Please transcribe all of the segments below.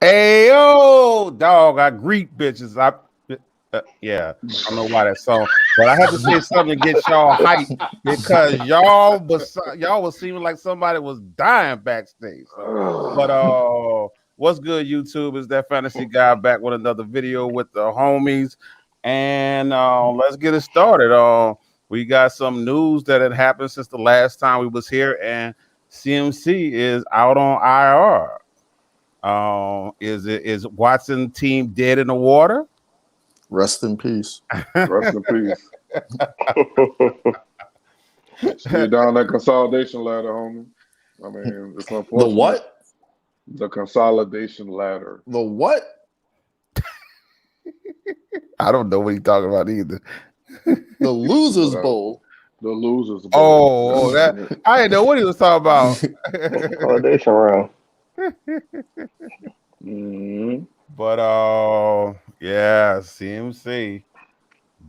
Hey yo, dog! I greet bitches. Yeah, I don't know why that song, but I had to say something to get y'all hyped because y'all was seeming like somebody was dying backstage. So, but what's good, YouTube? Is that fantasy guy back with another video with the homies, and let's get it started. We got some news that had happened since the last time we was here, and CMC is out on IR. Is Watson team dead in the water? Rest in peace. Rest in peace. You're down that consolidation ladder, homie. I mean, it's unfortunate. The what? The consolidation ladder. The what? I don't know what he's talking about either. The Losers Bowl. The Losers Bowl. Oh, that I didn't know what he was talking about. Consolidation round. Mm-hmm. But yeah, CMC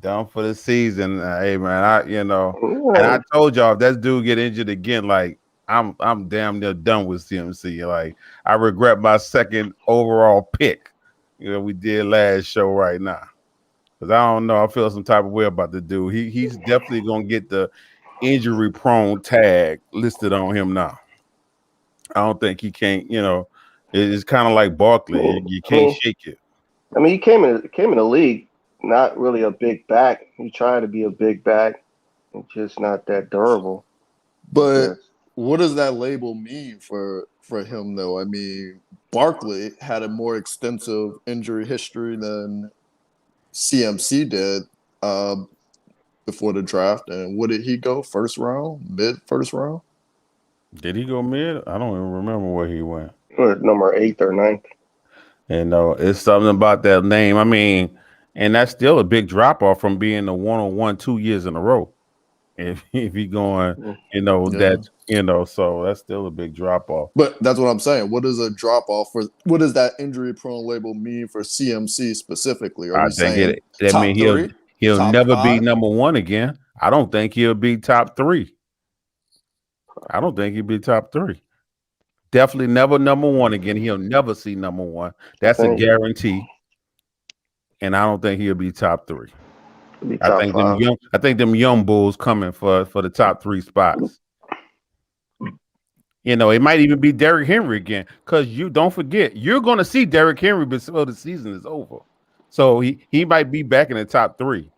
done for the season. Hey man, and I told y'all if that dude get injured again, like I'm damn near done with CMC. Like I regret my second overall pick. We did last show right now. Cause I don't know, I feel some type of way about the dude. He's definitely gonna get the injury prone tag listed on him now. I don't think he can't, it's kind of like Barkley. You can't shake it. I mean, he came in the league not really a big back. He tried to be a big back, and just not that durable. But what does that label mean for him, though? I mean, Barkley had a more extensive injury history than CMC did before the draft. And what did he go? First round? Mid-first round? Did he go mid? I don't even remember where he went. Number 8th or 9th. And it's something about that name. I mean, and that's still a big drop off from being the 1-on-1 2 years in a row. If he going, so that's still a big drop off. But that's what I'm saying. What is a drop off for? What does that injury prone label mean for CMC specifically? I think that means he'll never be number one again. I don't think he'll be top 3. I don't think he'll be top 3. Definitely never number 1 again. He'll never see number 1. That's a guarantee. And I don't think he'll be top 3. I think them young bulls coming for the top 3 spots. It might even be Derrick Henry again. Because you don't forget, you're gonna see Derrick Henry before the season is over. So he might be back in the top 3.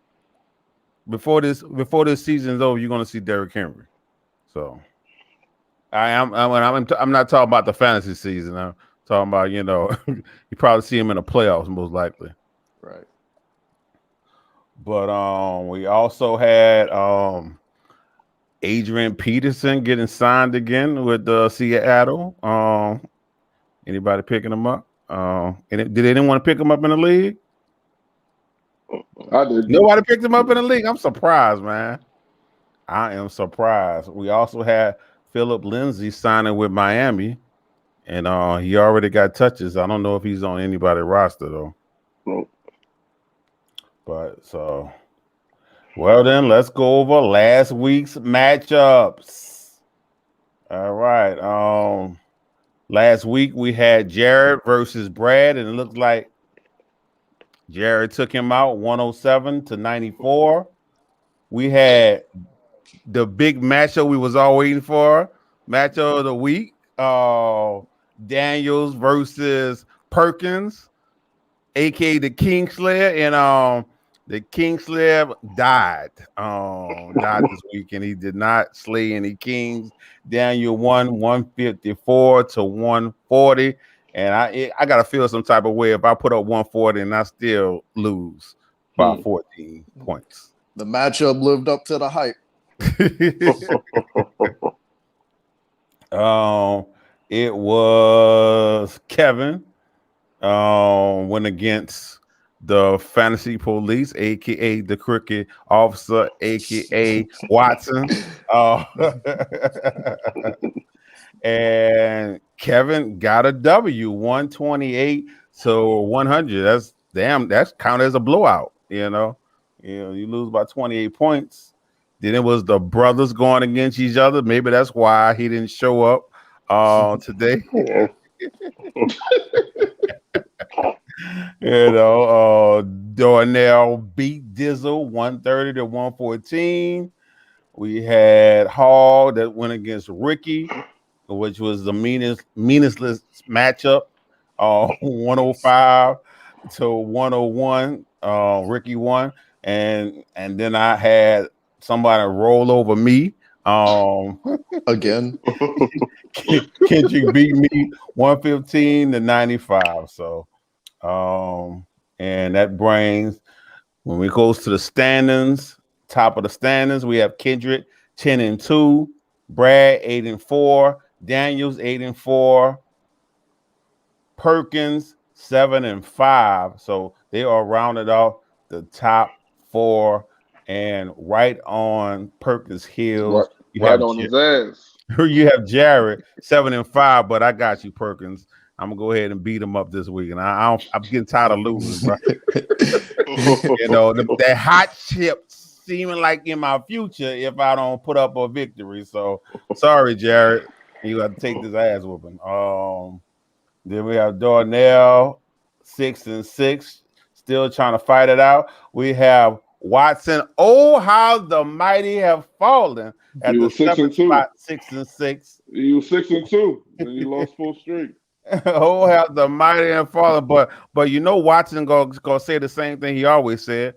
Before this season is over, you're gonna see Derrick Henry. So I'm not talking about the fantasy season. I'm talking about, you probably see him in the playoffs most likely. Right. But we also had Adrian Peterson getting signed again with Seattle. Anybody picking him up? Did anyone pick him up in the league? I did. Nobody picked him up in the league. I'm surprised, man. I am surprised. We also had Philip Lindsay signing with Miami, and he already got touches. I don't know if he's on anybody's roster though. Nope. But well then, let's go over last week's matchups. All right. Last week we had Jared versus Brad, and it looked like Jared took him out 107-94. We had the big matchup we was all waiting for, matchup of the week. Daniels versus Perkins, aka the Kingslayer, and the Kingslayer died this week, and he did not slay any kings. Daniel won 154-140, and I gotta feel some type of way if I put up 140 and I still lose by 14 points. The matchup lived up to the hype. It was Kevin went against the Fantasy Police, aka the Crooked Officer, aka Watson. And Kevin got a W, 128-100. That's counted as a blowout. You lose by 28 points. Then it was the brothers going against each other. Maybe that's why he didn't show up today. Darnell beat Dizzle 130 to 114. We had Hall that went against Ricky, which was the meanest matchup. 105 to 101. Ricky won, and then I had somebody roll over me. Again. Kendrick beat me 115 to 95. So, and that brings when we goes to the standings, top of the standings, we have Kendrick 10-2, Brad 8-4, Daniels 8-4, Perkins 7-5. So they are rounded off the top four and right on Perkins' heels. Right on his ass. You have Jared 7-5, but I got you, Perkins. I'm gonna go ahead and beat him up this week, and I'm getting tired of losing, bro. That hot chip seeming like in my future if I don't put up a victory. So sorry, Jared, you have to take this ass whooping. Then we have Darnell 6-6, still trying to fight it out. We have Watson. Oh, how the mighty have fallen at He the was 6-2. 6-6. He was 6-2, and he lost full streak. Oh, how the mighty have fallen. But Watson gonna say the same thing he always said.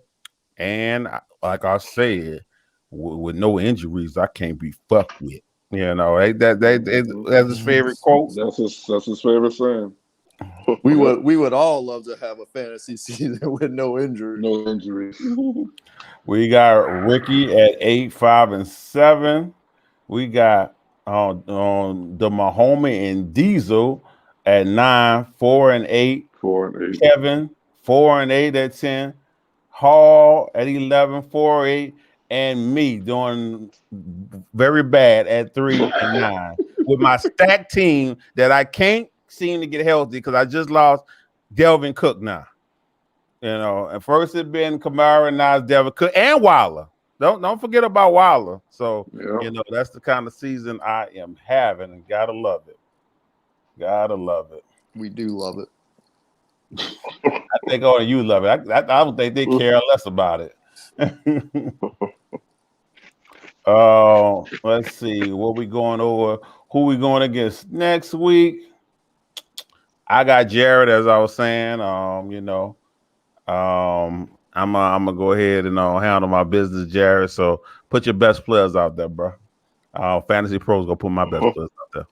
And like I said, with no injuries, I can't be fucked with. That's his favorite quote. That's his favorite saying. We would all love to have a fantasy season with no injuries. No injuries. We got Ricky at 8, 5, and 7. We got the Mahomey and Diesel at 9, 4, and 8. 4 and 8. Kevin 4 and 8 at 10. Hall at 11, 4, 8, and me doing very bad at 3 and 9 with my stacked team that I can't seem to get healthy because I just lost Delvin Cook now. At first it been Kamara, now it's Delvin Cook and Wilder. Don't forget about Wilder. So that's the kind of season I am having, and gotta love it. Gotta love it. We do love it. I think only you love it. I don't think they care less about it. Let's see what we going over. Who we going against next week? I got Jared, as I was saying. I'm gonna go ahead and handle my business, Jared. So put your best players out there, bro. Fantasy Pros gonna put my best players out there.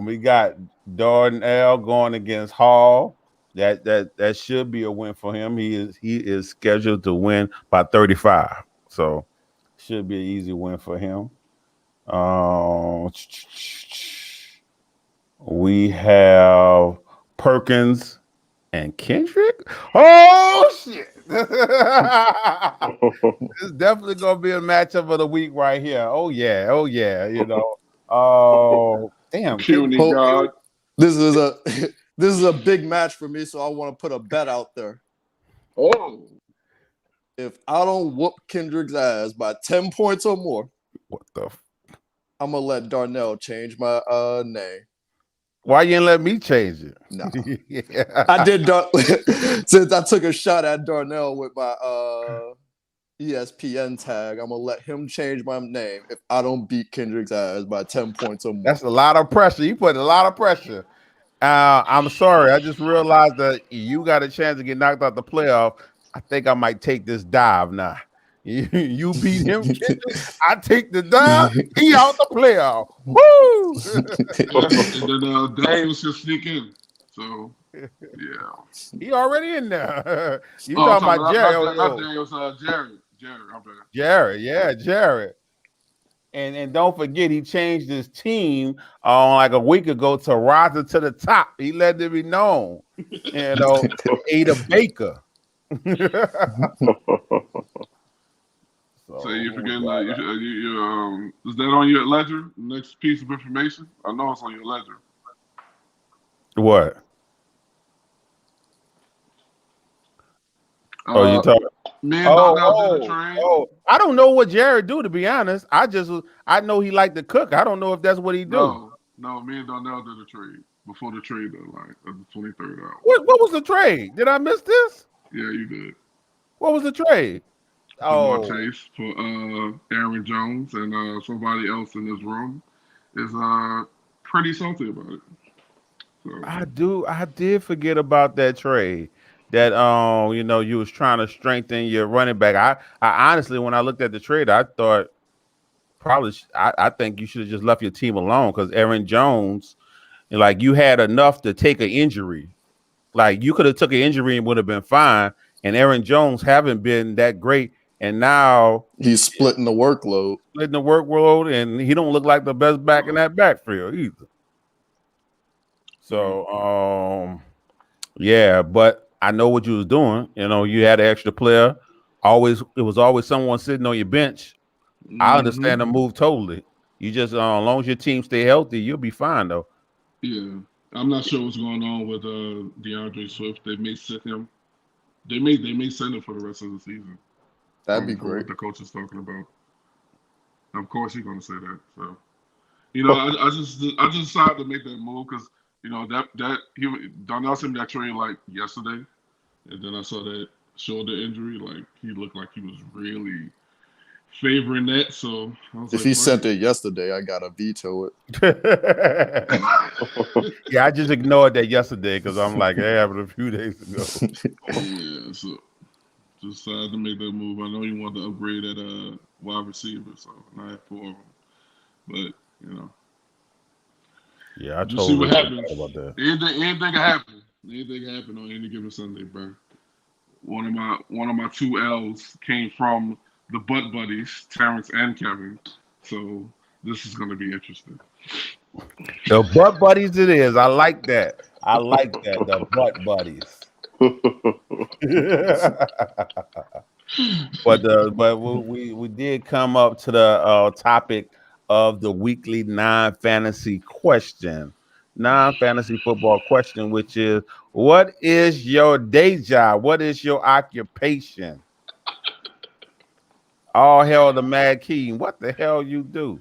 We got Darnell going against Hall. That should be a win for him. He is scheduled to win by 35, so should be an easy win for him. We have Perkins and Kendrick. Oh shit! This is definitely gonna be a matchup of the week right here. Oh yeah. Oh damn! Puny God. This is a big match for me, so I want to put a bet out there. Oh, if I don't whoop Kendrick's ass by 10 points or more, what the? I'm gonna let Darnell change my name. Why you didn't let me change it? No, I did. Since I took a shot at Darnell with my ESPN tag, I'm gonna let him change my name if I don't beat Kendrick's ass by 10 points or more. That's a lot of pressure. You put a lot of pressure. I'm sorry. I just realized that you got a chance to get knocked out the playoff. I think I might take this dive now. You beat him, I take the dive. He out the playoff. Woo! And then Daniels should sneak in. So yeah, he already in there. You talking about Jared? Not Daniels, Jared. Jared, yeah, Jared. And don't forget, he changed his team like a week ago to rising to the top. He let it be known. Ada Baker. So you're forgetting that is that on your ledger? Next piece of information? I know it's on your ledger. What? You talking? Man, the train. I don't know what Jared do, to be honest. I know he liked to cook. I don't know if that's what he do. No, me and Donnell did a trade before the trade deadline at the 23rd hour. What was the trade? Did I miss this? Yeah, you did. What was the trade? Jamar Oh, Chase for Aaron Jones, and somebody else in this room is pretty salty about it. So, I did forget about that trade. That you was trying to strengthen your running back. I honestly, when I looked at the trade, I thought probably I think you should have just left your team alone because Aaron Jones, like you had enough to take an injury. Like you could have took an injury and would have been fine. And Aaron Jones haven't been that great, and now He's splitting the workload. in the workload, and he don't look like the best back in that backfield either. So, yeah, but I know what you was doing. You had an extra player. It was always someone sitting on your bench. I understand the move totally. You just, as long as your team stay healthy, you'll be fine though. Yeah, I'm not sure what's going on with DeAndre Swift. They may sit him. They may send him for the rest of the season. That'd be What great. the coach is talking about. Of course, he's going to say that. So, I just decided to make that move because Donnell sent me that trade like yesterday, and then I saw that shoulder injury. Like he looked like he was really favoring that. So I was If he sent it yesterday, I gotta veto it. Yeah, I just ignored that yesterday because I'm like, it happened a few days ago. Yeah, so just decided to make that move. I know you want to upgrade at wide receiver, so I have 4 of them. But Yeah, I just see what happens. about that. Anything can happen. Anything can happen on any given Sunday, bro. One of my 2 L's came from the butt buddies, Terrence and Kevin. So this is going to be interesting. The butt buddies it is. I like that. The butt buddies. but we did come up to the topic of the weekly non-fantasy football question, which is, what is your day job? What is your occupation? All hail the Mad King. What the hell you do?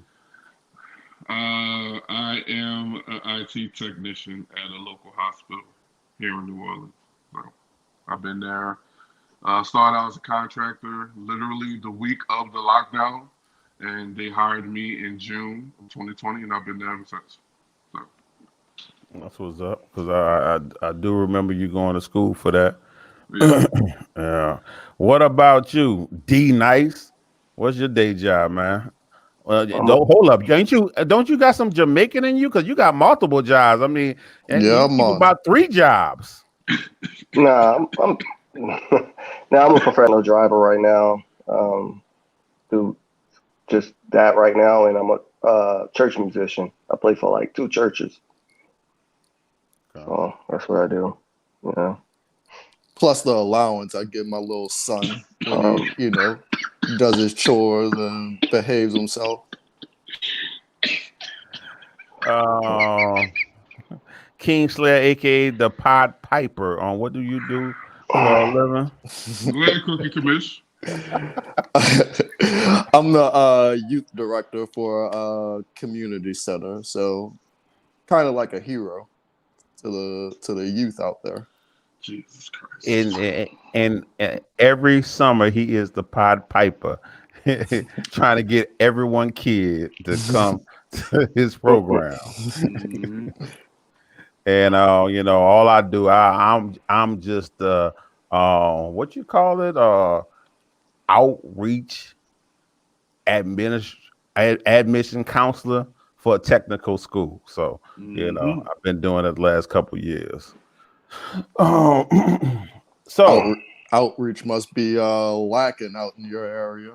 I am an IT technician at a local hospital here in New Orleans. So I've been there. Started out as a contractor literally the week of the lockdown, and they hired me in June of 2020, and I've been there ever since. So. That's what's up, because I do remember you going to school for that. Yeah. Yeah. What about you, D Nice? What's your day job, man? Don't hold up. Don't you got some Jamaican in you? Because you got multiple jobs. I mean, Yeah, you keep about 3 jobs. Nah, I'm a professional driver right now. Do just that right now, and I'm a church musician. I play for like 2 churches. Okay. So that's what I do. Yeah. Plus the allowance I give my little son when he, does his chores and behaves himself. Kingslayer, aka the Pod Piper. On what do you do for a living? Go ahead, Cookie Commish. I'm the youth director for a community center, so kind of like a hero to the youth out there. Jesus Christ. And every summer he is the Pod Piper, trying to get everyone kid to come to his program. And all I do, I'm just what you call it, outreach admission counselor for a technical school. So I've been doing it the last couple of years. So outreach must be lacking out in your area.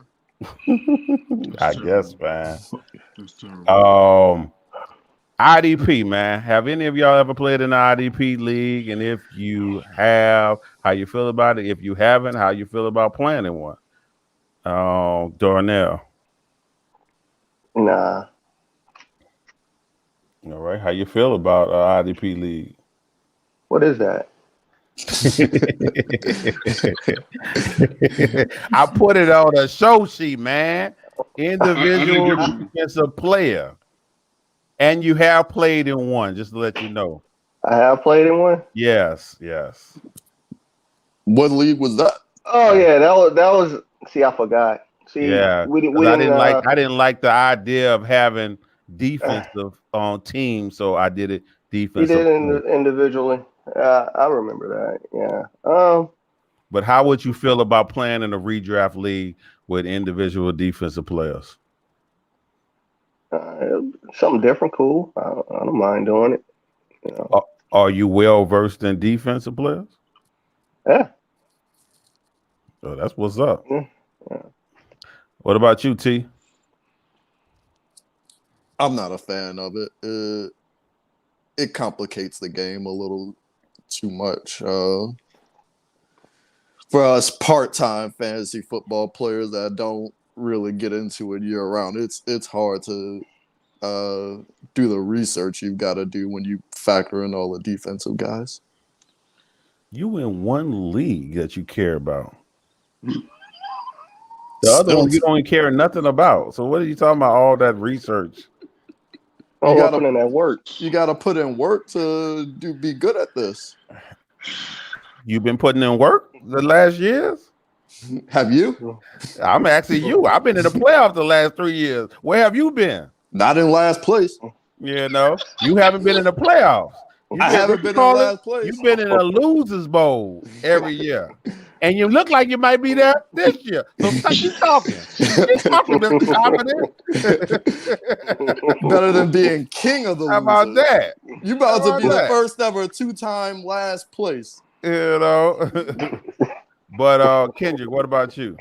I guess, man. IDP, man. Have any of y'all ever played in the IDP league? And if you have, how you feel about it? If you haven't, how you feel about playing in one? Darnell. Nah. All right. How you feel about IDP league? What is that? I put it on a show sheet, man. Individual defensive player. And you have played in one, just to let you know. I have played in one. Yes. What league was that? Oh yeah, that was. See, I forgot. See, Yeah. we 'Cause didn't. I didn't like the idea of having defensive on team, so I did it He defensive. did it individually. I remember that. Yeah. But how would you feel about playing in a redraft league with individual defensive players? Something different, cool. I don't mind doing it. You know. Are you well versed in defensive players? Yeah. Oh, that's what's up. Yeah. What about you, T? I'm not a fan of it. It complicates the game a little too much. For us part-time fantasy football players that don't really get into it year round, it's hard to do the research you've got to do when you factor in all the defensive guys. You in one league that you care about. The other one you don't care nothing about. So what are you talking about? All that research. You gotta put in that work. You got to put in work to be good at this. You've been putting in work the last years? Have you? I'm asking you. I've been in the playoffs the last 3 years. Where have you been? Not in last place. You know, you haven't been in the playoffs. I haven't been in last place. You've been in a losers bowl every year. And you look like you might be there this year. So keep talking. Keep talking, Mr. Confident. Better than being king of the How about losers. that? You about to be the first ever 2-time last place. You know. But Kendrick, what about you?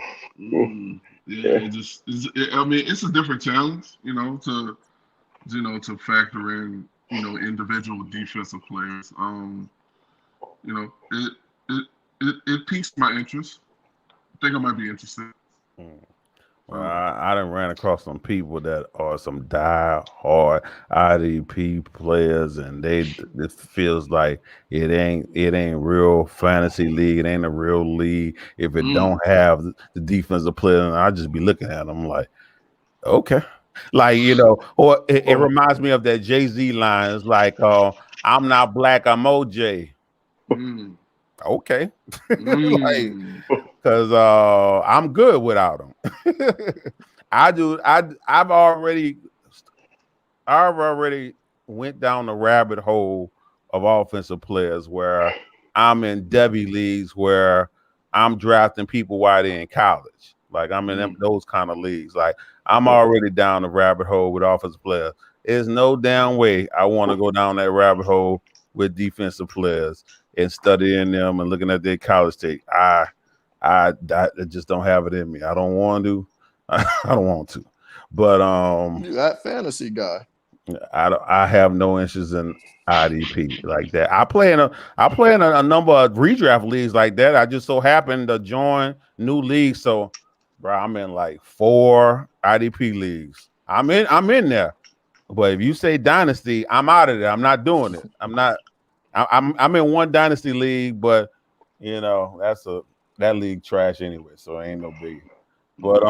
Yeah, I mean, it's a different challenge, to factor in, individual defensive players. It piqued my interest. I think I might be interested. Well, I done ran across some people that are some die-hard IDP players, and it feels like it ain't real fantasy league. It ain't a real league if it don't have the defensive player. And I just be looking at them like, okay, like or it reminds me of that Jay-Z line. It's like, I'm not black, I'm OJ. Okay, because I'm good without them. I've already went down the rabbit hole of offensive players where I'm in Debbie leagues where I'm drafting people while they're in college. Like I'm in those kind of leagues. Like I'm already down the rabbit hole with offensive players. There's no damn way I want to go down that rabbit hole with defensive players and studying them and looking at their college tape. I just don't have it in me. I don't want to. I don't want to. But you that fantasy guy. I have no interest in IDP like that. I play in a number of redraft leagues like that. I just so happened to join new leagues. So, bro, I'm in like 4 IDP leagues. I'm in there. But if you say dynasty, I'm out of there. I'm not doing it. I'm in one dynasty league, but that league trash anyway, so it ain't no biggie. But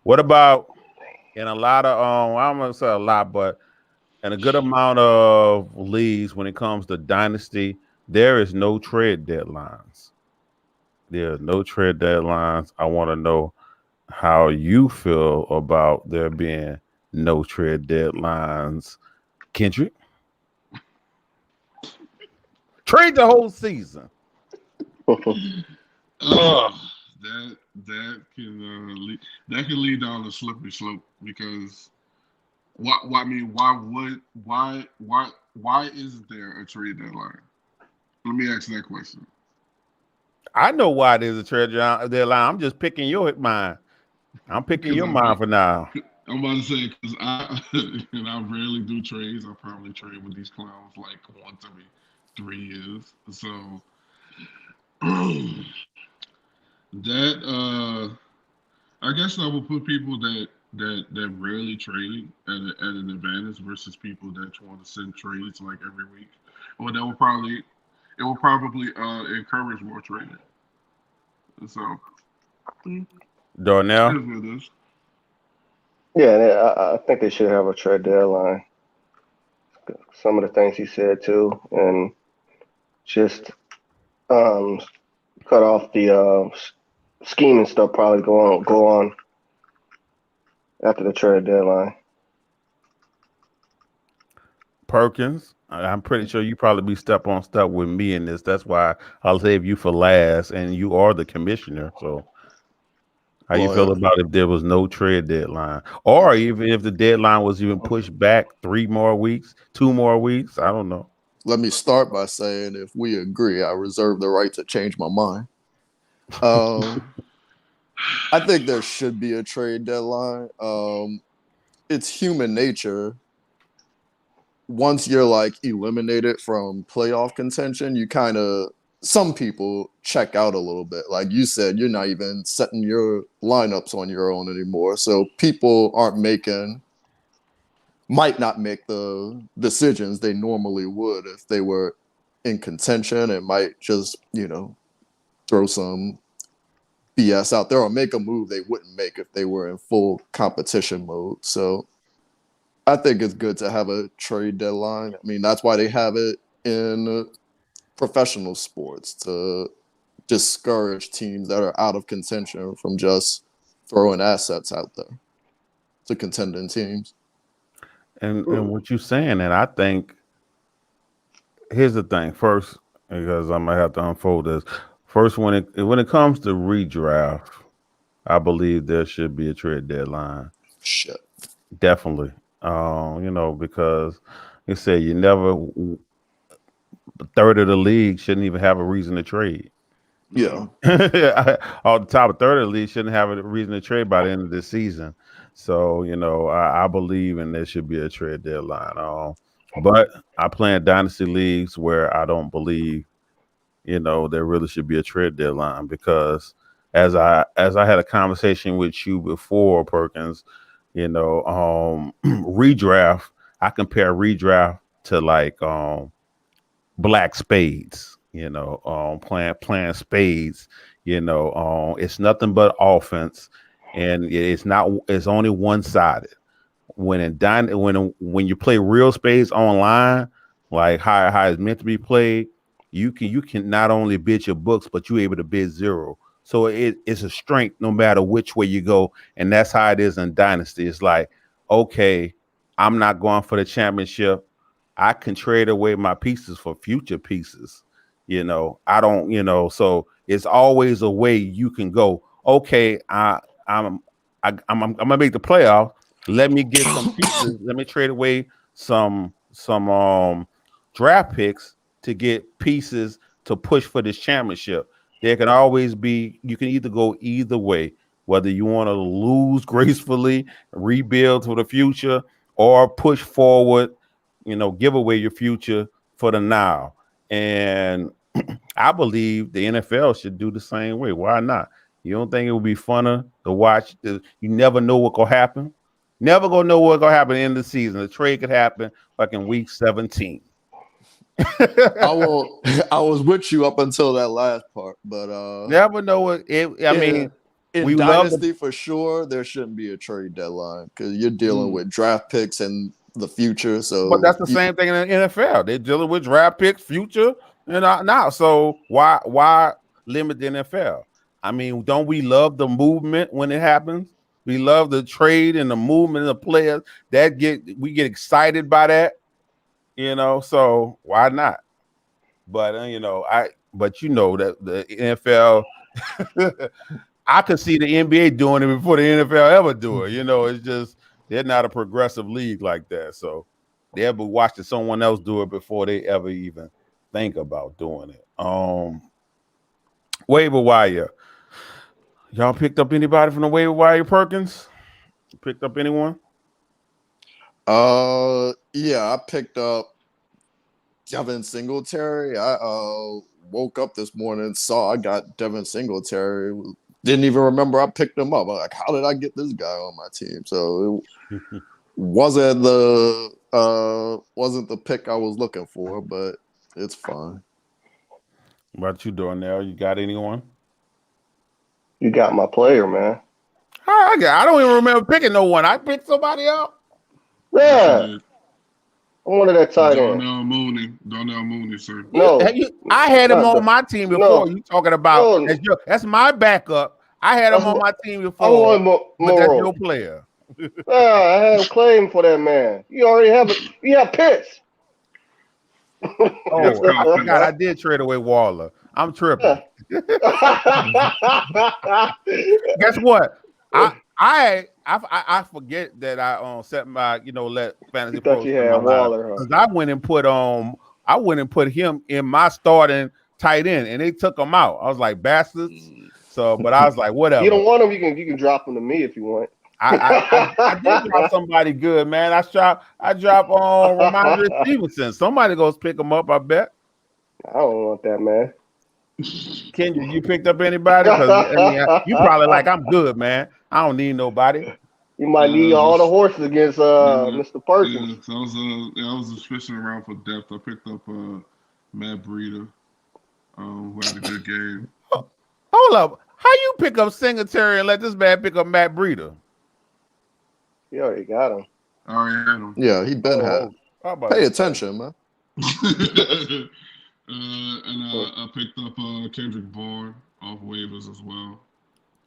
what about in a lot of I'm gonna say a lot, but in a good amount of leagues when it comes to dynasty, there is no trade deadlines. There are no trade deadlines. I want to know how you feel about there being no trade deadlines, Kendrick. Trade the whole season. That can lead down a slippery slope because why isn't there a trade deadline? Let me ask that question. I know why there's a trade deadline. I'm just picking your mind. I'm picking your mind for now. I'm about to say because I rarely do trades. I probably trade with these clowns like once every 3 years. So that I guess I would put people that rarely trade at an advantage versus people that want to send trades like every week. Well, it will probably encourage more trading. So Darnell, I think they should have a trade deadline. Some of the things he said too, and just um, cut off the scheme and stuff. Probably go on after the trade deadline. Perkins, I'm pretty sure you probably be step on step with me in this. That's why I'll save you for last, and you are the commissioner. So, how you feel Well, about if there was no trade deadline, or even if the deadline was even pushed back 3 more weeks, 2 more weeks? I don't know. let me start by saying if we agree, I reserve the right to change my mind. Um, I think there should be a trade deadline. It's human nature. Once you're like eliminated from playoff contention, you kind of some people check out a little bit. Like you said, you're not even setting your lineups on your own anymore. So people might not make the decisions they normally would if they were in contention, and might just, throw some BS out there or make a move they wouldn't make if they were in full competition mode. So I think it's good to have a trade deadline. I mean, that's why they have it in professional sports to discourage teams that are out of contention from just throwing assets out there to contending teams. And what you saying, and I think here's the thing. First, because I might have to unfold this. First, when it comes to redraft, I believe there should be a trade deadline. Shit. Definitely. Because you said you never a third of the league shouldn't even have a reason to trade. Yeah. All the top of third of the league shouldn't have a reason to trade by the end of the season. So, I believe in there should be a trade deadline. But I play in dynasty leagues where I don't believe, there really should be a trade deadline because as I had a conversation with you before, Perkins, redraft, I compare redraft to like black spades, playing spades, it's nothing but offense, and it's only one sided. When you play real spades online, like how it's meant to be played, you can not only bid your books, but you're able to bid zero. So it's a strength no matter which way you go, and that's how it is in dynasty. It's like, okay, I'm not going for the championship. I can trade away my pieces for future pieces. I don't, so it's always a way you can go, okay, I'm gonna make the playoff. Let me get some pieces. Let me trade away some draft picks to get pieces to push for this championship. There can always be, you can either go either way, whether you want to lose gracefully, rebuild for the future, or push forward, give away your future for the now. And I believe the NFL should do the same way. Why not? You don't think it would be funner to watch? You never know what gonna happen. Never gonna know what's gonna happen in the season. The trade could happen like in week 17. I will. I was with you up until that last part, but Never know what in we love dynasty for sure, there shouldn't be a trade deadline because you're dealing with draft picks and the future. So, but that's the same thing in the NFL. They're dealing with draft picks, future, now. So why limit the NFL? I mean, don't we love the movement when it happens? We love the trade and the movement of the players. We get excited by that, So why not? But but that the NFL, I could see the NBA doing it before the NFL ever do it. It's just they're not a progressive league like that, so they'll be watching someone else do it before they ever even think about doing it. Waiver wire. Y'all picked up anybody from the waiver wire, Perkins? Picked up anyone? Yeah, I picked up Devin Singletary. I woke up this morning, saw I got Devin Singletary. Didn't even remember I picked him up. I'm like, how did I get this guy on my team? So it wasn't the pick I was looking for, but it's fine. What about you, Darnell? You got anyone? You got my player, man. I don't even remember picking no one. I picked somebody else. Yeah, I wanted that tight end. Darnell Mooney, sir. No, I had him on no, my team before. no, You talking about no. that's my backup. I had him That's on what- my team I before, want but that's Moreau. your player. I had a claim for that man. You already have it. You have Pitts. Oh, I forgot I did trade away Waller. I'm tripping. Guess what? I forget that I set my let fantasy You thought pros you in had my line Waller, huh? because I went and put him in my starting tight end and they took him out. I was like bastards. So, but I was like, whatever. You don't want him, you can drop him to me if you want. I did drop somebody good, man. I dropped on Ramondre Stevenson. Somebody goes pick him up, I bet. I don't want that, man. Kendrick, you picked up anybody? Because you probably like, I'm good, man. I don't need nobody. You might need all the horses against Mr. Perkins. So I was just fishing around for depth. I picked up Matt Breida, who had a good game. Hold up. How you pick up Singletary and let this man pick up Matt Breida? You already got him. I already had him. Yeah, he been had. Pay attention, man. I picked up Kendrick Bourne off waivers as well.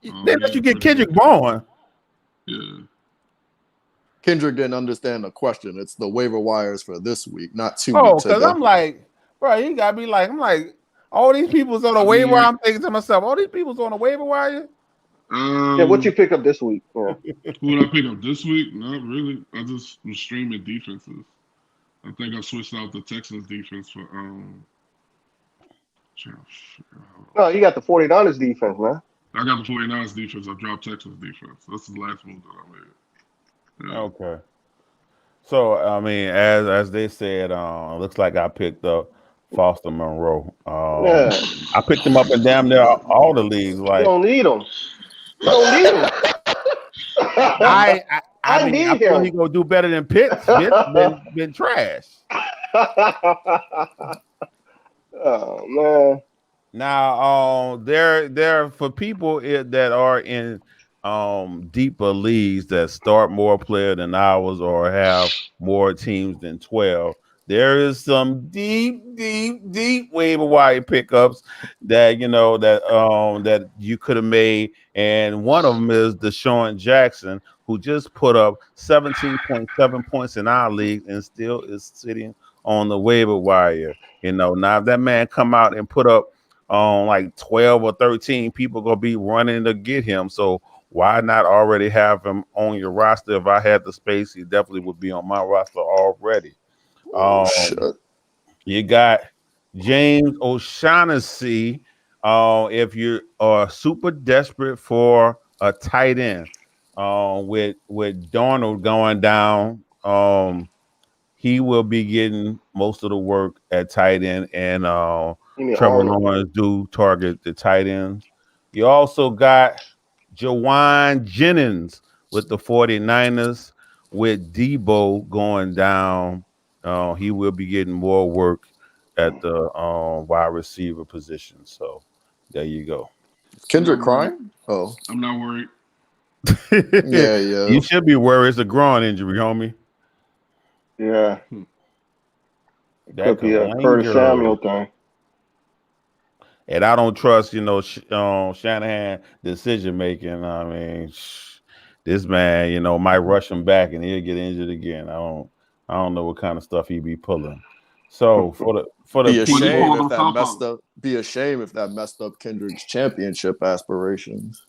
They let you get Kendrick Bourne. Yeah. Kendrick didn't understand the question. It's the waiver wires for this week, not 2 Oh, weeks ago. because I'm like, bro, you gotta be like, I'm like, all these people's on the waiver wire. I'm thinking to myself, all these people's on the waiver wire. Yeah, what you pick up this week? Yeah. Who did I pick up this week? Not really. I just was streaming defenses. I think I switched out the Texans defense for No, you got the 49ers defense, man. I got the 49ers defense. I dropped Texans defense. That's the last move that I made. Yeah. Okay. So I mean, as they said, looks like I picked up Foster Monroe. Yeah. I picked him up in damn near all the leagues. Like You don't need him. You don't need him. I need feel him. he gonna do better than Pitts. Pitts been trash. Oh man. Now, there for people that are in deeper leagues that start more players than ours or have more teams than 12. There is some deep waiver wire pickups that that you could have made, and one of them is Deshaun Jackson, who just put up 17.7 points in our league and still is sitting on the waiver wire. Now if that man come out and put up like 12 or 13, people gonna be running to get him. So why not already have him on your roster? If I had the space, he definitely would be on my roster already. You got James O'Shaughnessy. If you are super desperate for a tight end, with Darnold going down, he will be getting most of the work at tight end, and Trevor Lawrence do target the tight ends. You also got Jawan Jennings with the 49ers, with Debo going down. He will be getting more work at the wide receiver position. So there you go. Kendrick crying? Oh, I'm not worried. yeah. You should be worried. It's a groin injury, homie. Yeah. That could be a Curtis Samuel thing. And I don't trust, Shanahan decision making. I mean, this man, might rush him back and he'll get injured again. I don't know what kind of stuff he be pulling. So for the be a shame people, if that messed up. Be a shame if that messed up Kendrick's championship aspirations.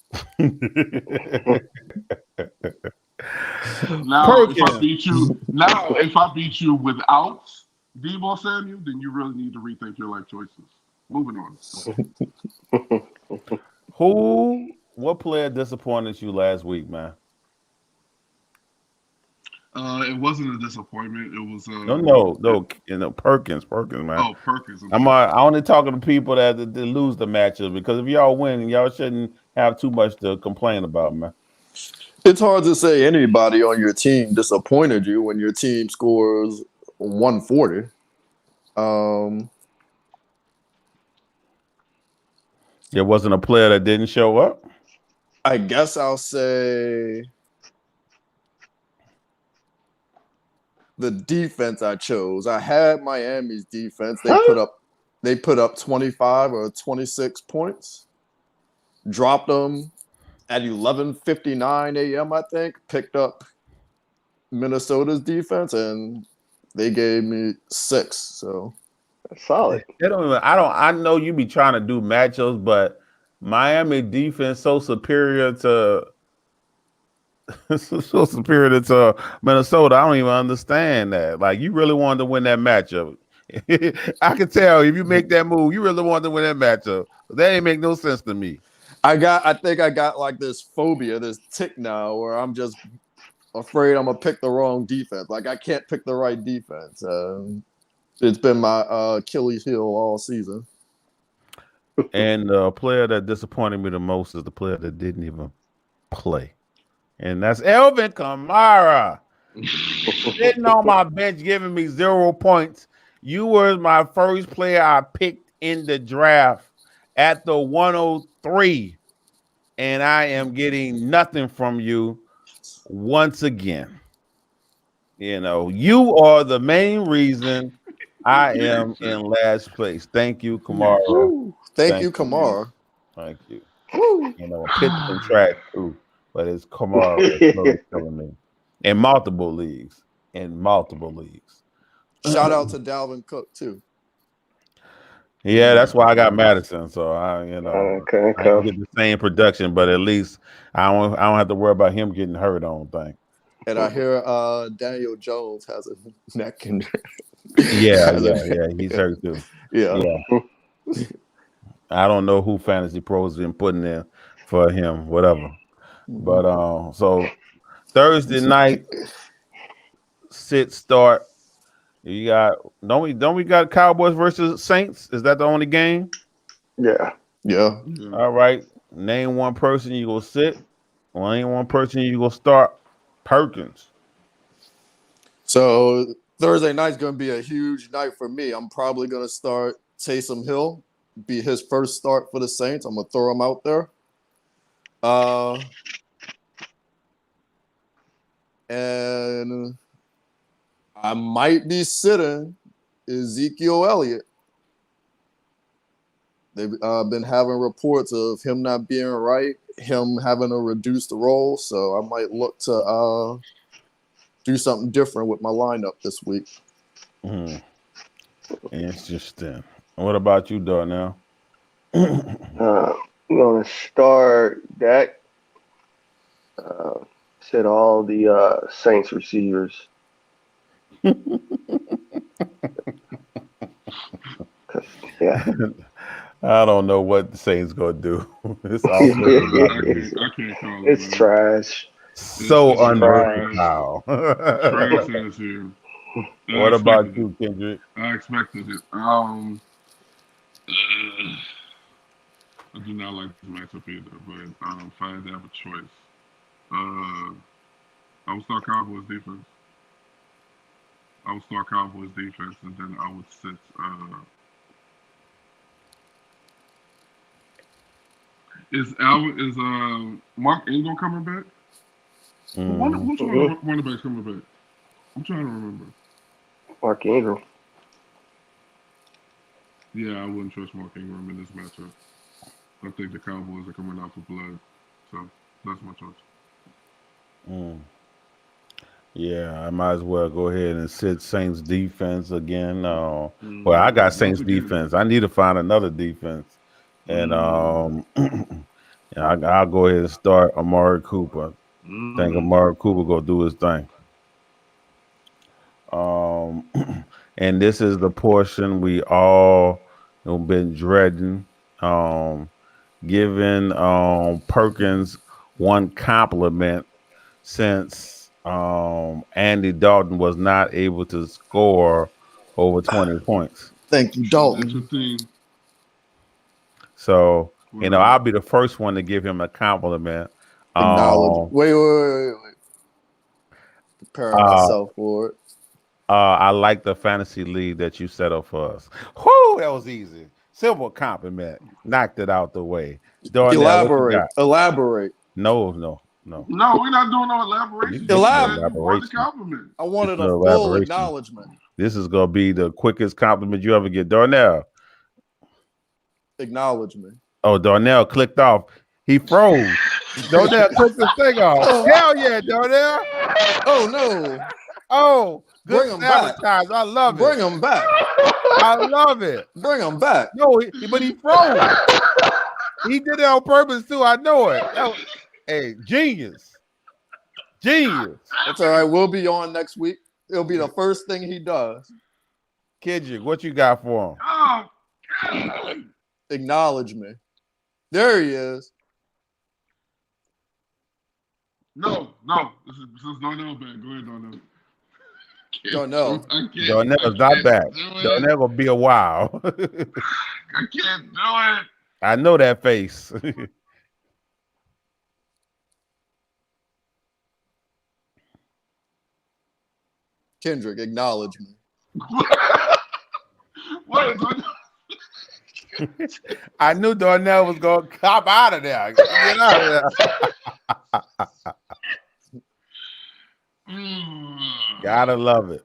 Now, if I beat you without Debo Samuel, then you really need to rethink your life choices. Moving on. What player disappointed you last week, man? It wasn't a disappointment. It was no. Perkins, man. Oh, Perkins. I'm only talking to people that lose the matches, because if y'all win, y'all shouldn't have too much to complain about, man. It's hard to say anybody on your team disappointed you when your team scores 140. There wasn't a player that didn't show up. I guess I'll say the defense I chose. I had Miami's defense. They put up 25 or 26 points. Dropped them at 11:59 a.m. I think. Picked up Minnesota's defense and they gave me 6. So That's solid. I know you be trying to do matchups, but Miami defense so superior to Minnesota. I don't even understand that. Like, you really wanted to win that matchup. I can tell if you make that move, you really wanted to win that matchup. That ain't make no sense to me. I think I got like this phobia, this tick now where I'm just afraid I'm gonna pick the wrong defense. Like I can't pick the right defense. It's been my Achilles heel all season. And the player that disappointed me the most is the player that didn't even play. And that's Elvin Kamara. Sitting on my bench giving me 0 points. You were my first player I picked in the draft at the 103. And I am getting nothing from you once again. You know, you are the main reason I am in last place. Thank you, Kamara. Thank you, Kamara. Thank you. You know, pitch and track too, but it's Kamara that's really killing me in multiple leagues. Shout out to Dalvin Cook too. Yeah, that's why I got Madison. So I get the same production, but at least I don't have to worry about him getting hurt. I don't think. And I hear Daniel Jones has a neck injury. Yeah, he's hurt too. Yeah. I don't know who Fantasy Pros been putting in for him, whatever. But so Thursday night start. You got don't we got Cowboys versus Saints? Is that the only game? Yeah. All right. Name one person you gonna sit. Name one person you gonna start. Perkins. So Thursday night's gonna be a huge night for me. I'm probably gonna start Taysom Hill, be his first start for the Saints. I'm gonna throw him out there. And I might be sitting Ezekiel Elliott. They've been having reports of him not being right, him having a reduced role. So I might look to do something different with my lineup this week. Interesting. What about you, Darnell? I'm going to start Dak. Sit all the Saints receivers. Yeah. I don't know what the Saints gonna do. It's it's trash. So unversatile. What about you, Kendrick? I expected it. I do not like this matchup either, but if I had to have a choice, I would start Cowboys defense. And then I would sit. Is Mark Ingram coming back? Which one running back's coming back? I'm trying to remember. Mark Ingram. Yeah, I wouldn't trust Mark Ingram in this matchup. I think the Cowboys are coming out for blood, so that's my choice. Yeah, I might as well go ahead and sit Saints defense again. Well, I got Saints defense. I need to find another defense. And I'll go ahead and start Amari Cooper. I think Amari Cooper gonna do his thing. And this is the portion we all been dreading. Giving Perkins one compliment since Andy Dalton was not able to score over 20 points. Thank you, Dalton. So, I'll be the first one to give him a compliment. Wait. Preparing myself for it. I like the fantasy league that you set up for us. Whoo, that was easy. Simple compliment. Knocked it out the way. Elaborate. No. No, we're not doing no elaboration. You Elab- You want the compliment. I wanted a No full elaboration. acknowledgement. This is gonna be the quickest compliment you ever get, Darnell. Acknowledgement. Oh, Darnell clicked off. He froze. Darnell clicked the thing off. Hell yeah, Darnell. Oh no! Oh, good Bring him back. sabotage. I love Bring it. him back. I love it. Bring him back. No, but he froze. He did it on purpose too. I know it. Hey, genius. That's all right. We'll be on next week. It'll be the first thing he does. Kendrick, what you got for him? Oh, God. Acknowledge me. There he is. No. This is Darnell back. Go ahead, Darnell. Darnell. Darnell's not back. Darnell gonna be a while. I can't do it. I know that face. Kendrick, acknowledge me. What? I knew Darnell was gonna cop out of there. Get out of there. Gotta love it.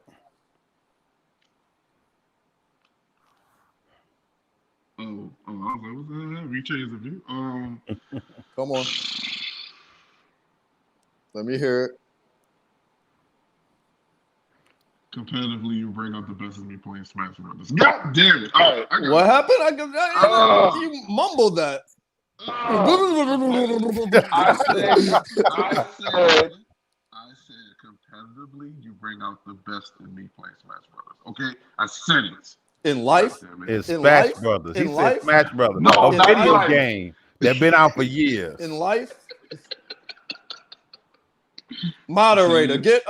I was like, what's that? Rechange the view. Come on. Let me hear it. Competitively, you bring out the best of me playing Smash Brothers. God damn it! All right, What happened? You mumbled that. I said competitively, you bring out the best in me playing Smash Brothers. Okay, I said it. In life? It's In Smash life? Brothers. In He life? said Smash Brothers. No, a not video life. game that been out for years. In life? Moderator, get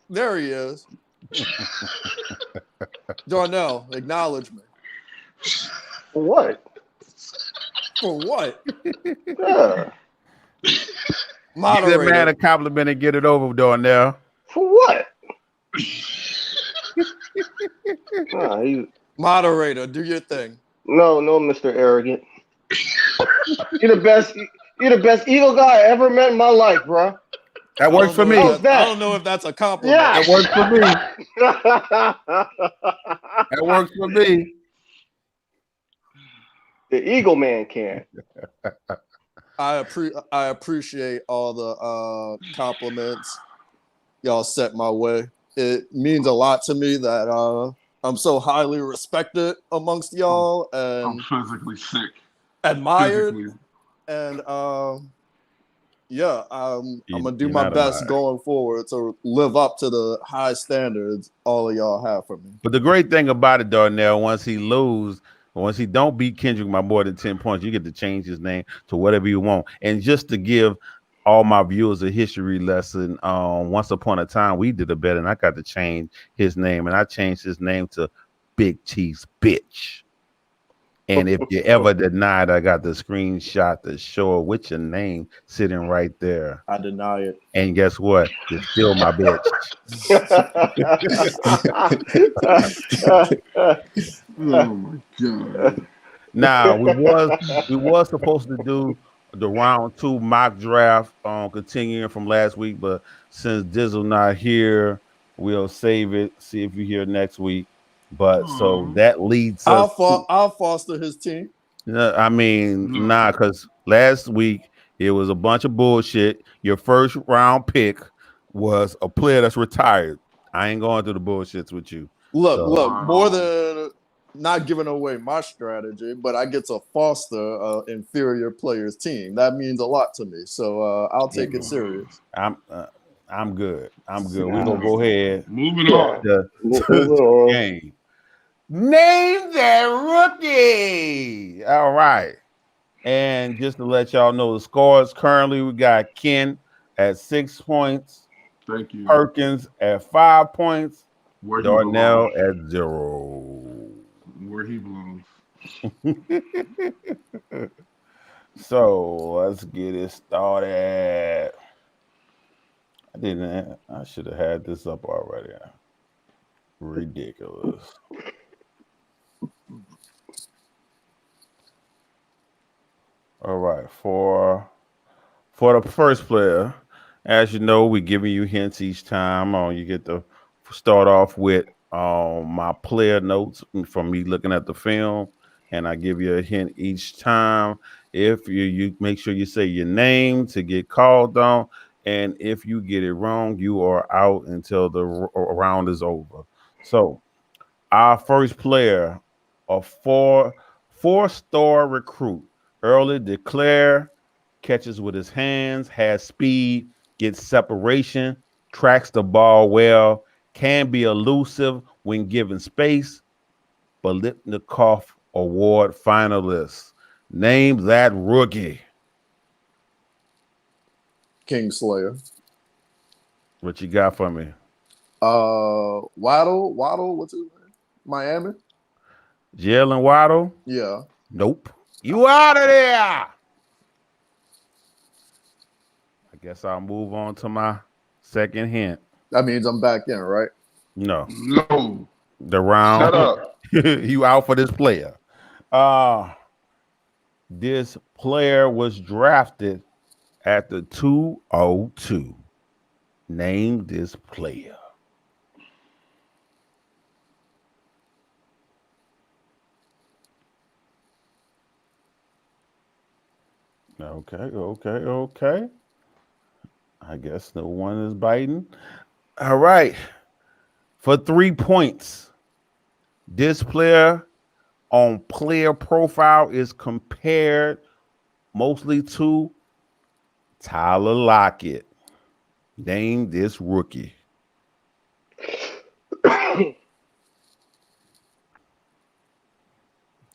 there he is. Darnell, acknowledge me. For what? For what? Yeah. Give that Moderator. man a compliment and get it over, Darnell. For what? Nah, Moderator, do your thing. no, Mr. Arrogant. You're the best evil guy I ever met in my life, bro. That works for me. How's that? I don't know if that's a compliment. Yeah. That works for me. That works for me. The Eagle Man can. I appreciate all the compliments y'all set my way. It means a lot to me that I'm so highly respected amongst y'all I'm and physically sick. admired. Physically. And yeah, I'm gonna do You're my not best alive. going forward to live up to the high standards all of y'all have for me. But the great thing about it, Darnell, once he don't beat Kendrick by more than 10 points, you get to change his name to whatever you want. And just to give all my viewers a history lesson, once upon a time we did a bet and I got to change his name, and I changed his name to Big Cheese Bitch. And if you ever denied, I got the screenshot to show with your name sitting right there. I deny it. And guess what? You're still my bitch. Oh my god. Now we was supposed to do the round 2 mock draft continuing from last week, but since Dizzle not here, we'll save it. See if you here next week. But so that leads us. I'll foster his team. I mean, nah, because last week it was a bunch of bullshit. Your first round pick was a player that's retired. I ain't going through the bullshits with you. Look, more than not giving away my strategy, but I get to foster inferior players' team. That means a lot to me. So I'll take it serious. I'm good. We're gonna go ahead. Moving on. To the game. Name that rookie. All right. And just to let y'all know the scores currently, we got Ken at 6 points. Thank you. Perkins at 5 points. Where he Darnell belongs. at 0. Where he belongs. So let's get it started. I should have had this up already. Ridiculous. All right, for For the first player, as you know, we're giving you hints each time. You get to start off with my player notes from me looking at the film, and I give you a hint each time. If you make sure you say your name to get called on, and if you get it wrong, you are out until the round is over. So our first player, a four-star recruit, early declare, catches with his hands, has speed, gets separation, tracks the ball well, can be elusive when given space. Bolitnikov Award finalist. Name that rookie. Kingslayer. What you got for me? Waddle, what's his name? Miami? Jalen Waddle? Yeah. Nope. You out of there. I guess I'll move on to my second hint. That means I'm back in, right? No. No. The round. Shut up. You out for this player. This player was drafted at the 202. Name this player. Okay. I guess no one is biting. All right. For 3 points, this player on player profile is compared mostly to Tyler Lockett. Name this rookie.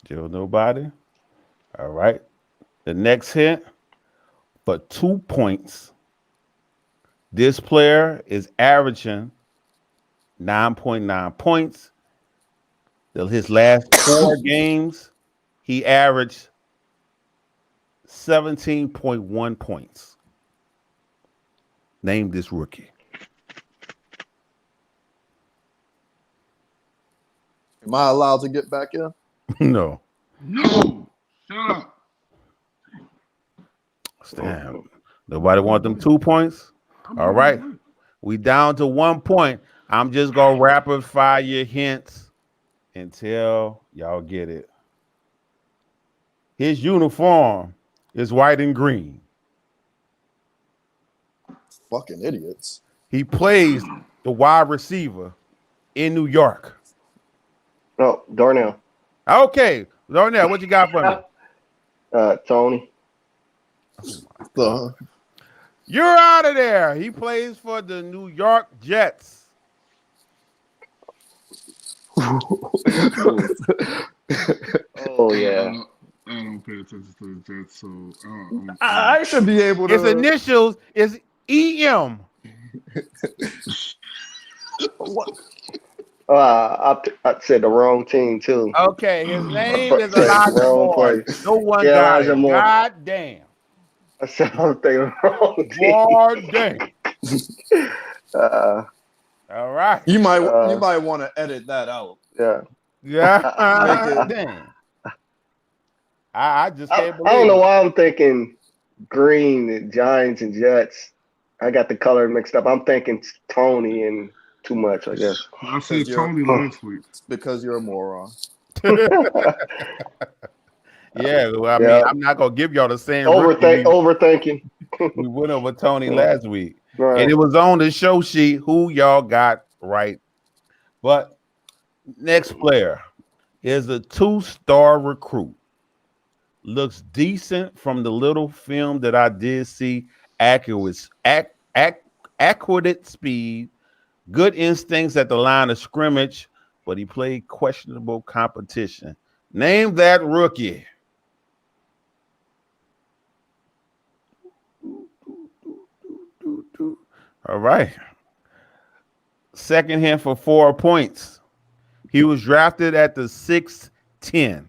Still nobody? All right. The next hint, for 2 points, this player is averaging 9.9 points. His last 4 games, he averaged 17.1 points. Name this rookie. Am I allowed to get back in? No. No. Shut up. Damn. Nobody want them 2 points? All right. We down to 1 point. I'm just going to rapid fire your hints until y'all get it. His uniform is white and green. Fucking idiots. He plays the wide receiver in New York. Oh, Darnell. Okay. Darnell, what you got for me? Tony. You're out of there. He plays for the New York Jets. Oh yeah. I don't pay attention to the Jets, so I should be able to. His initials is EM. What? I said the wrong team too. Okay, his name is Elijah Moore. No one Yeah, got Elijah it. Moore. God damn. I said I was thinking wrong team. God damn. All right. You might want to edit that out. Yeah. Yeah. Damn. I just can't believe I don't know it. why I'm thinking green, the Giants and Jets. I got the color mixed up. I'm thinking Tony and too much, I guess. I said Tony last week. It's because you're a moron. Yeah, well, I mean, I'm not gonna give y'all the same Overthinking. We went over Tony last week. Right. And it was on the show sheet who y'all got right. But next player is a 2-star recruit. Looks decent from the little film that I did see. Accurate speed, good instincts at the line of scrimmage, but he played questionable competition. Name that rookie. All right. Second hint for 4 points. He was drafted at the 6'10".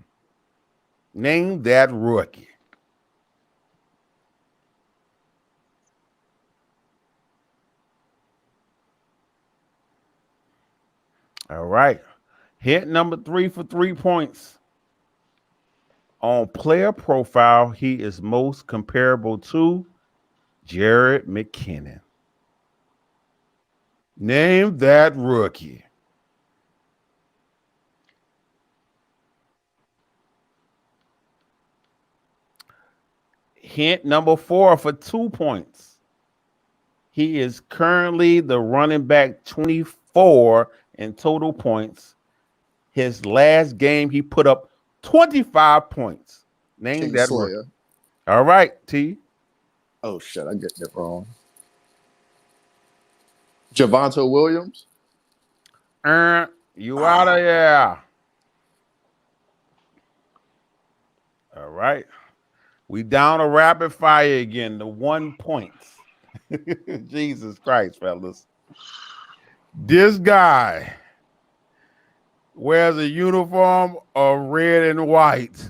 Name that rookie. All right. Hint number 3 for 3 points. On player profile, he is most comparable to Jared McKinnon. Name that rookie. Hint number 4 for 2 points. He is currently the running back 24 in total points. His last game, he put up 25 points. Name that rookie. Kingslayer. All right, T. Oh shit, I get it wrong. Javonte Williams. You out of here. All right. We down a rapid fire again. The 1 points. Jesus Christ, fellas. This guy wears a uniform of red and white.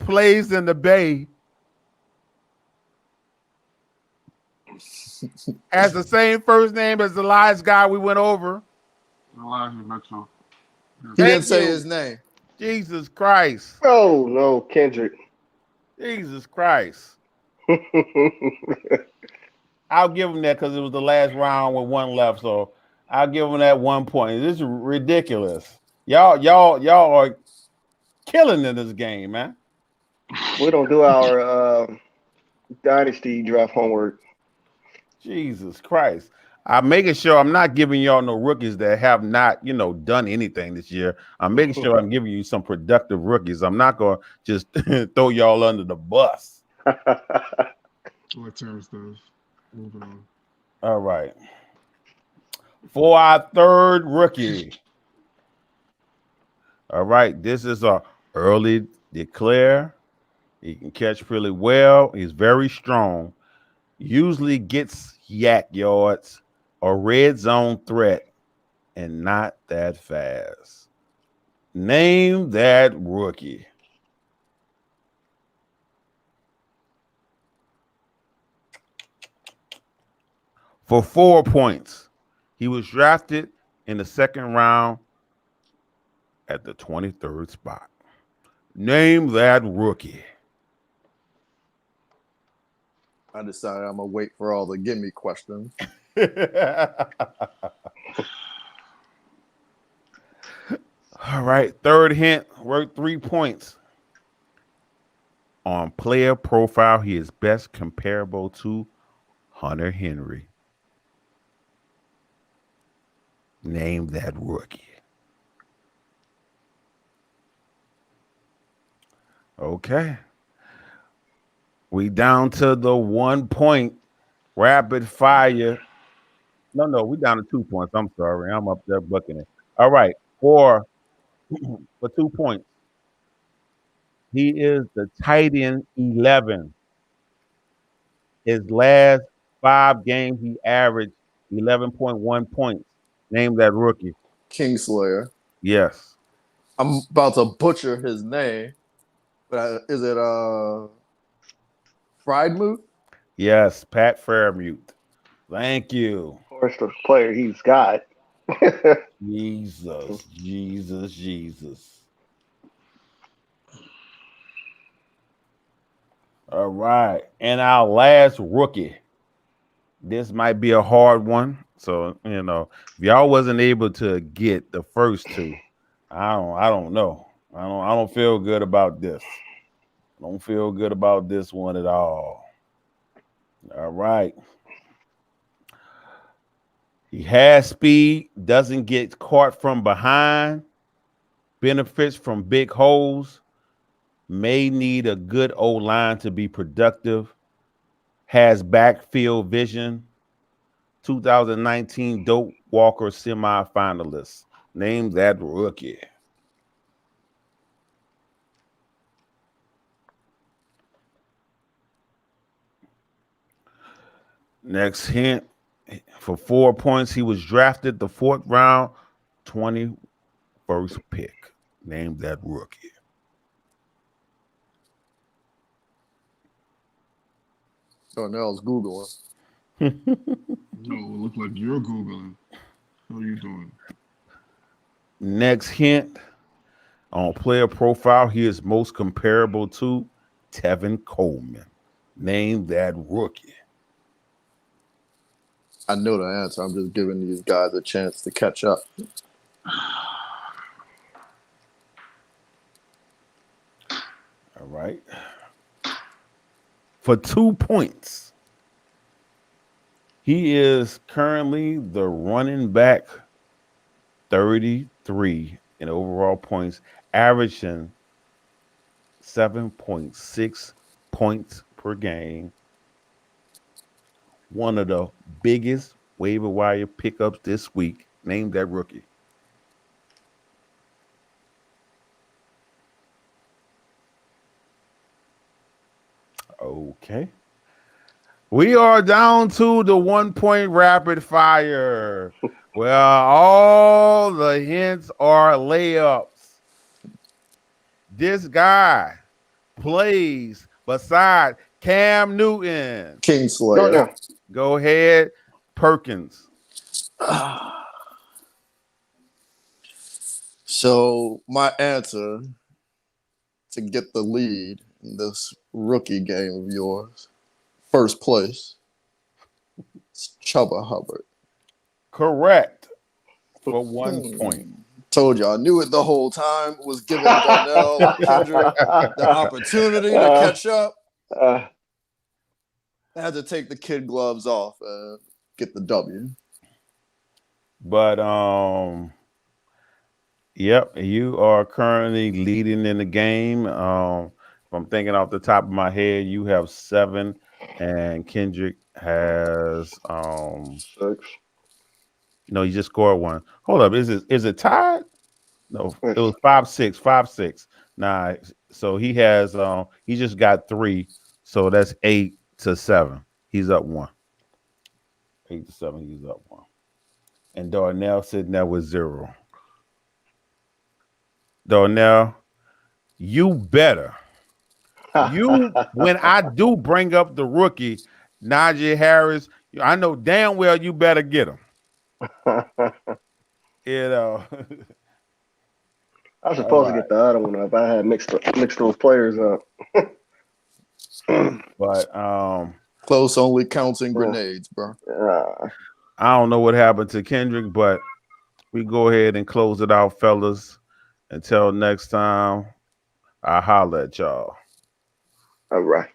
Plays in the Bay. Has the same first name as the last guy we went over. Elijah Mitchell. He Thank didn't say you. his name. Jesus Christ. Oh no, Kendrick. Jesus Christ. I'll give him that because it was the last round with 1 left. So I'll give him that 1 point. This is ridiculous. Y'all are killing in this game, man. We don't do our dynasty draft homework. Jesus Christ. I'm making sure I'm not giving y'all no rookies that have not, done anything this year. I'm making sure I'm giving you some productive rookies. I'm not going to just throw y'all under the bus. What Terrence does. Moving on. All right. For our third rookie. All right. This is a early declare. He can catch really well. He's very strong. Usually gets yak yards, a red zone threat, and not that fast. Name that rookie. For 4 points, he was drafted in the 2nd round at the 23rd spot. Name that rookie. I decided I'm gonna wait for all the gimme questions. All right, third hint, worth 3 points. On player profile, he is best comparable to Hunter Henry. Name that rookie. Okay. We down to the 1 point rapid fire. No, we down to 2 points. I'm sorry. I'm up there bucking it. All right. For 2 points. He is the tight end 11. His last 5 games, he averaged 11.1 points. Name that rookie. Kingslayer. Yes. I'm about to butcher his name, but is it Friedmuth? Yes, Pat Fairmute. Thank you. Of course, the player he's got. Jesus. All right. And our last rookie. This might be a hard one. So, if y'all wasn't able to get the first 2, I don't know. I don't feel good about this. I don't feel good about this one at all. All right. He has speed, doesn't get caught from behind, benefits from big holes, may need a good O-line to be productive, has backfield vision, 2019 Doak Walker semifinalist. Name that rookie. Next hint. For 4 points, he was drafted the 4th round, 21st pick. Name that rookie. Oh, no, I was Googling. No, it looks like you're Googling. How are you doing? Next hint. On player profile, he is most comparable to Tevin Coleman. Name that rookie. I know the answer. I'm just giving these guys a chance to catch up. All right. For 2 points, he is currently the running back 33 in overall points, averaging 7.6 points per game. One of the biggest waiver wire pickups this week. Name that rookie. Okay. We are down to the 1 point rapid fire. Well, all the hints are layups. This guy plays beside Cam Newton. Kingslayer. Georgia. Go ahead, Perkins. So my answer to get the lead in this rookie game of yours, first place, it's Chubba Hubbard. Correct. For 1 point. Told you, I knew it the whole time. Was giving Darnell Kendrick the opportunity to catch up. I had to take the kid gloves off and get the W. But yep, you are currently leading in the game. If I'm thinking off the top of my head, you have 7, and Kendrick has 6. no, you just scored 1. Hold up, is it tied? No, it was 5-6, 5-6. Nah, so he has he just got 3, so that's 8-7. He's up 1. 8-7, he's up 1. And Darnell sitting there with 0. Darnell, you better. When I do bring up the rookie, Najee Harris, I know damn well you better get him. You know. I was supposed to get the other one up. I had mixed those players up. But Close only counts in grenades, bro. I don't know what happened to Kendrick, but we go ahead and close it out, fellas. Until next time, I'll holler at y'all. All right.